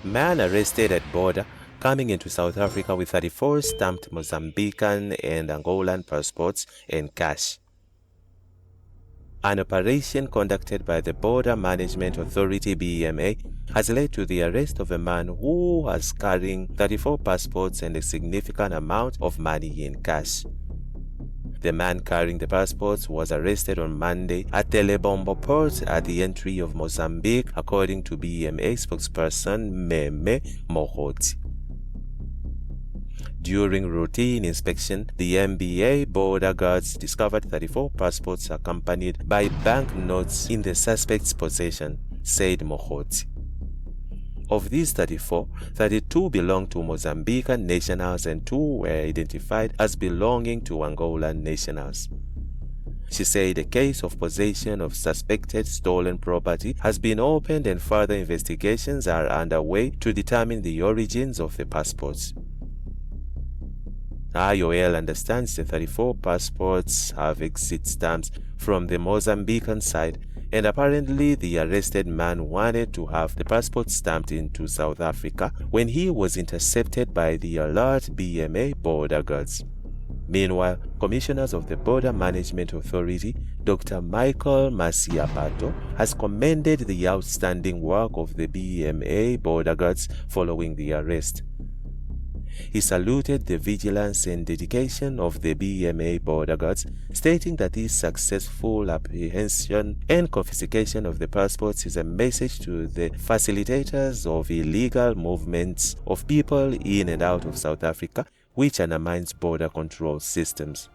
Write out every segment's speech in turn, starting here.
Man arrested at border coming into South Africa with 34 stamped Mozambican and Angolan passports and cash. An operation conducted by the Border Management Authority BMA has led to the arrest of a man who was carrying 34 passports and a significant amount of money in cash. The man carrying the passports was arrested on Monday at the Lebombo port at the entry of Mozambique, according to BMA spokesperson Mmemme Mogotsi. During routine inspection, the BMA Border Guards discovered 34 passports accompanied by banknotes in the suspect's possession, said Mogotsi. Of these 34, 32 belonged to Mozambican nationals and 2 were identified as belonging to Angolan nationals. She said a case of possession of suspected stolen property has been opened and further investigations are underway to determine the origins of the passports. IOL understands the 34 passports have exit stamps from the Mozambican side, and apparently the arrested man wanted to have the passport stamped into South Africa when he was intercepted by the alert BMA Border Guards. Meanwhile, commissioners of the Border Management Authority, Dr. Michael Masiapato, has commended the outstanding work of the BMA Border Guards following the arrest. He saluted the vigilance and dedication of the BMA Border Guards, stating that this successful apprehension and confiscation of the passports is a message to the facilitators of illegal movements of people in and out of South Africa, which undermines border control systems.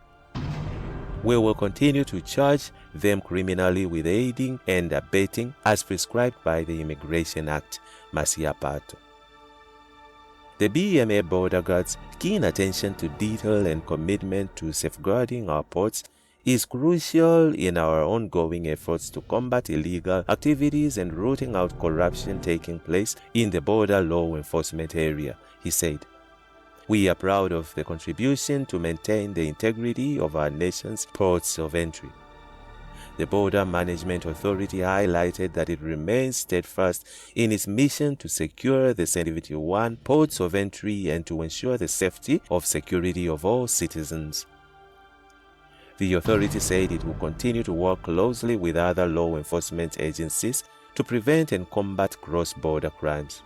We will continue to charge them criminally with aiding and abetting as prescribed by the Immigration Act, Masiapato. The BMA Border Guards' keen attention to detail and commitment to safeguarding our ports is crucial in our ongoing efforts to combat illegal activities and rooting out corruption taking place in the border law enforcement area, he said. We are proud of the contribution to maintain the integrity of our nation's ports of entry. The Border Management Authority highlighted that it remains steadfast in its mission to secure the 71 ports of entry and to ensure the safety of security of all citizens. The authority said it will continue to work closely with other law enforcement agencies to prevent and combat cross-border crimes.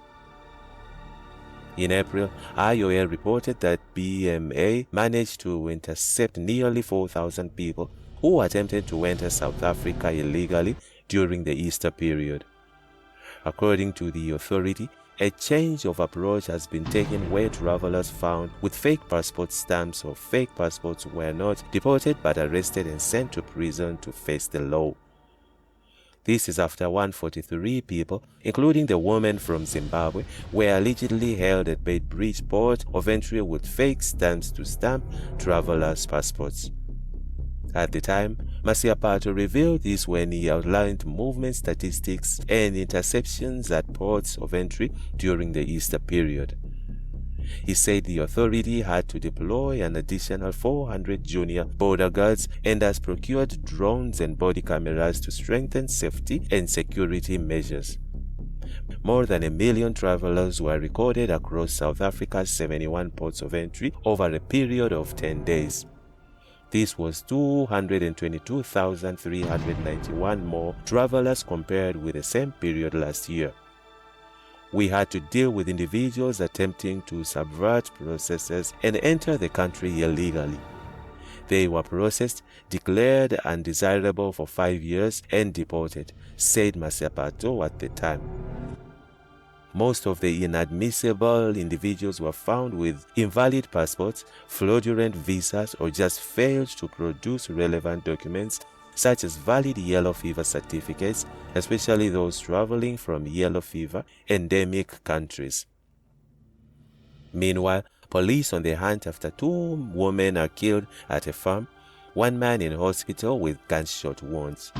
In April, IOL reported that BMA managed to intercept nearly 4,000 people who attempted to enter South Africa illegally during the Easter period. According to the authority, a change of approach has been taken where travelers found with fake passport stamps or fake passports were not deported but arrested and sent to prison to face the law. This is after 143 people, including the woman from Zimbabwe, were allegedly held at Beitbridge port of entry with fake stamps to stamp travelers' passports. At the time, Masiapato revealed this when he outlined movement statistics and interceptions at ports of entry during the Easter period. He said the authority had to deploy an additional 400 junior border guards and has procured drones and body cameras to strengthen safety and security measures. More than 1 million travelers were recorded across South Africa's 71 ports of entry over a period of 10 days. This was 222,391 more travelers compared with the same period last year. We had to deal with individuals attempting to subvert processes and enter the country illegally. They were processed, declared undesirable for 5 years, and deported, said Masiapato at the time. Most of the inadmissible individuals were found with invalid passports, fraudulent visas, or just failed to produce relevant documents such as valid yellow fever certificates, especially those traveling from yellow fever endemic countries. Meanwhile, police on the hunt after 2 women are killed at a farm, 1 man in hospital with gunshot wounds.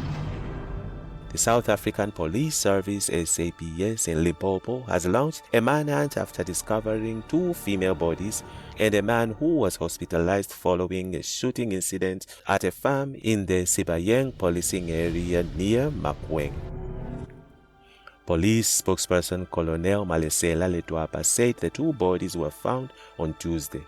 The South African Police Service SAPS in Lebombo has launched a manhunt after discovering 2 female bodies and a man who was hospitalized following a shooting incident at a farm in the Sibayeng policing area near Makweng. Police spokesperson Colonel Malesela Letwapa said the 2 bodies were found on Tuesday.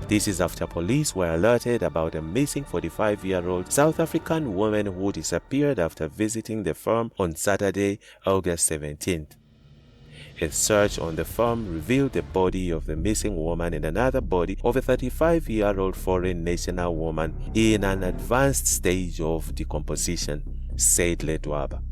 This is after police were alerted about a missing 45-year-old South African woman who disappeared after visiting the farm on Saturday, August 17th. A search on the farm revealed the body of the missing woman and another body of a 35-year-old foreign national woman in an advanced stage of decomposition, said Letwaba.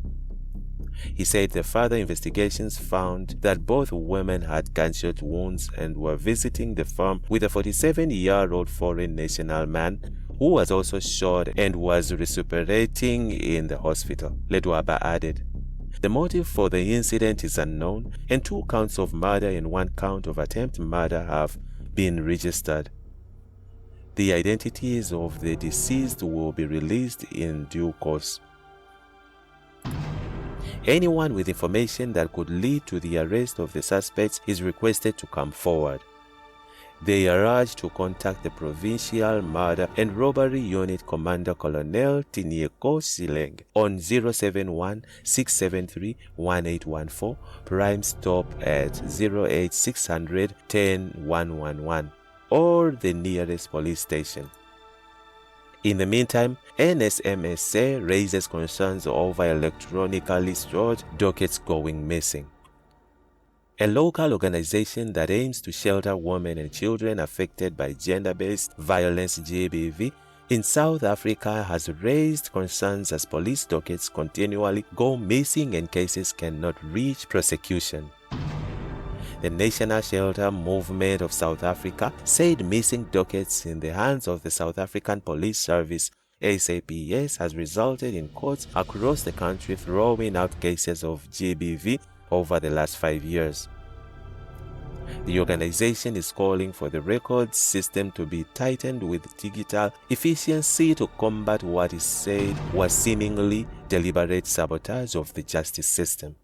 He said the further investigations found that both women had gunshot wounds and were visiting the farm with a 47-year-old foreign national man who was also shot and was recuperating in the hospital, Letwaba added. The motive for the incident is unknown, and 2 counts of murder and 1 count of attempted murder have been registered. The identities of the deceased will be released in due course. Anyone with information that could lead to the arrest of the suspects is requested to come forward. They are urged to contact the Provincial Murder and Robbery Unit Commander Colonel Tinieko Sileng on 071-673-1814, prime stop at 08600 10111, or the nearest police station. In the meantime, NSMSA raises concerns over electronically stored dockets going missing. A local organization that aims to shelter women and children affected by gender-based violence (GBV) in South Africa has raised concerns as police dockets continually go missing and cases cannot reach prosecution. The National Shelter Movement of South Africa said missing dockets in the hands of the South African Police Service (SAPS) has resulted in courts across the country throwing out cases of GBV over the last 5 years. The organization is calling for the records system to be tightened with digital efficiency to combat what is said was seemingly deliberate sabotage of the justice system.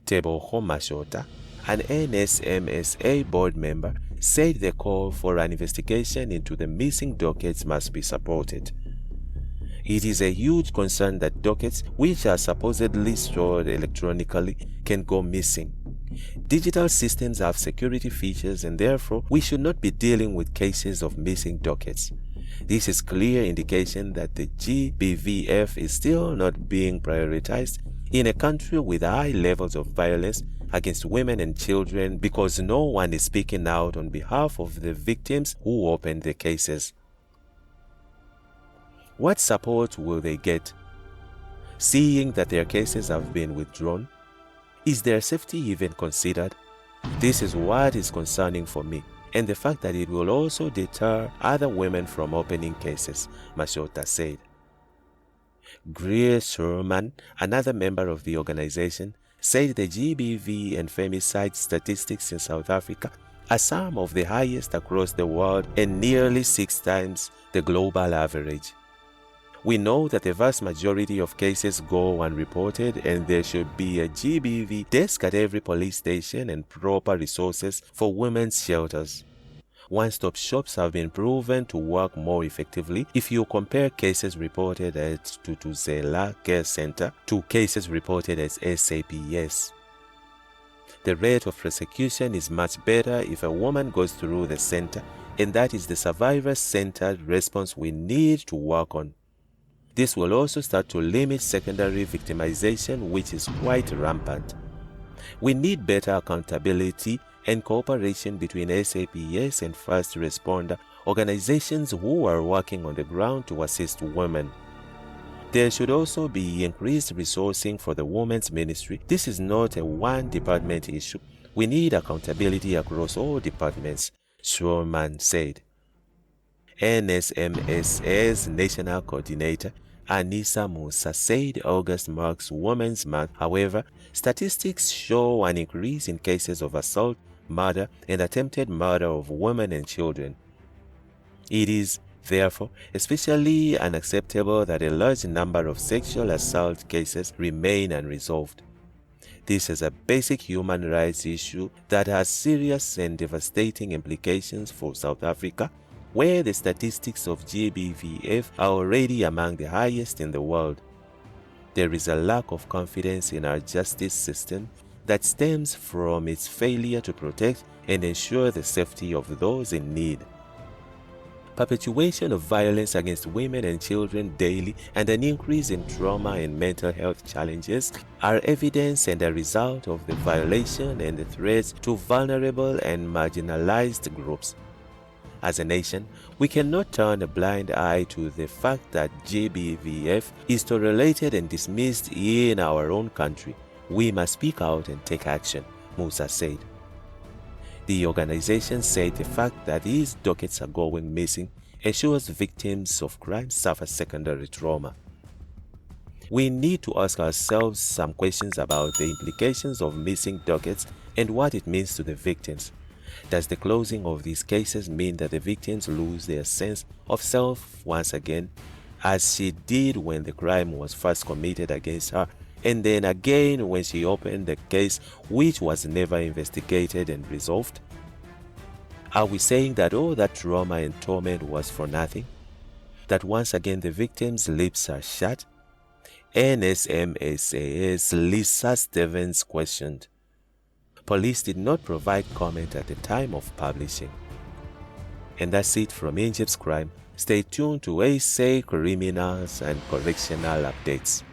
Teboho Mashota, an NSMSA board member, said the call for an investigation into the missing dockets must be supported. It is a huge concern that dockets, which are supposedly stored electronically, can go missing. Digital systems have security features and therefore we should not be dealing with cases of missing dockets. This is clear indication that the GBVF is still not being prioritized in a country with high levels of violence against women and children because no one is speaking out on behalf of the victims who opened the cases. What support will they get? Seeing that their cases have been withdrawn? Is their safety even considered? This is what is concerning for me, and the fact that it will also deter other women from opening cases, Mashota said. Greer Sherman, another member of the organization, said the GBV and femicide statistics in South Africa are some of the highest across the world and nearly 6 times the global average. We know that the vast majority of cases go unreported and there should be a GBV desk at every police station and proper resources for women's shelters. One-stop shops have been proven to work more effectively if you compare cases reported at Tutuzela Care Center to cases reported as SAPS. The rate of prosecution is much better if a woman goes through the center, and that is the survivor-centered response we need to work on. This will also start to limit secondary victimization, which is quite rampant. We need better accountability and cooperation between SAPS and first responder organizations who are working on the ground to assist women. There should also be increased resourcing for the Women's Ministry. This is not a one-department issue. We need accountability across all departments, Schwarman said. NSMSA's national coordinator, Anissa Musa, said August marks Women's Month. However, statistics show an increase in cases of assault, murder, and attempted murder of women and children. It is, therefore, especially unacceptable that a large number of sexual assault cases remain unresolved. This is a basic human rights issue that has serious and devastating implications for South Africa, where the statistics of GBVF are already among the highest in the world. There is a lack of confidence in our justice system that stems from its failure to protect and ensure the safety of those in need. Perpetuation of violence against women and children daily and an increase in trauma and mental health challenges are evidence and a result of the violation and the threats to vulnerable and marginalized groups. As a nation, we cannot turn a blind eye to the fact that GBVF is tolerated and dismissed in our own country. We must speak out and take action, Musa said. The organization said the fact that these dockets are going missing ensures victims of crime suffer secondary trauma. We need to ask ourselves some questions about the implications of missing dockets and what it means to the victims. Does the closing of these cases mean that the victims lose their sense of self once again, as she did when the crime was first committed against her, and then again when she opened the case which was never investigated and resolved? Are we saying that all that trauma and torment was for nothing? That once again the victims' lips are shut? NSMSA's Lisa Stevens questioned. Police did not provide comment at the time of publishing. And that's it from Egypt's Crime. Stay tuned to SA Criminals and Correctional Updates.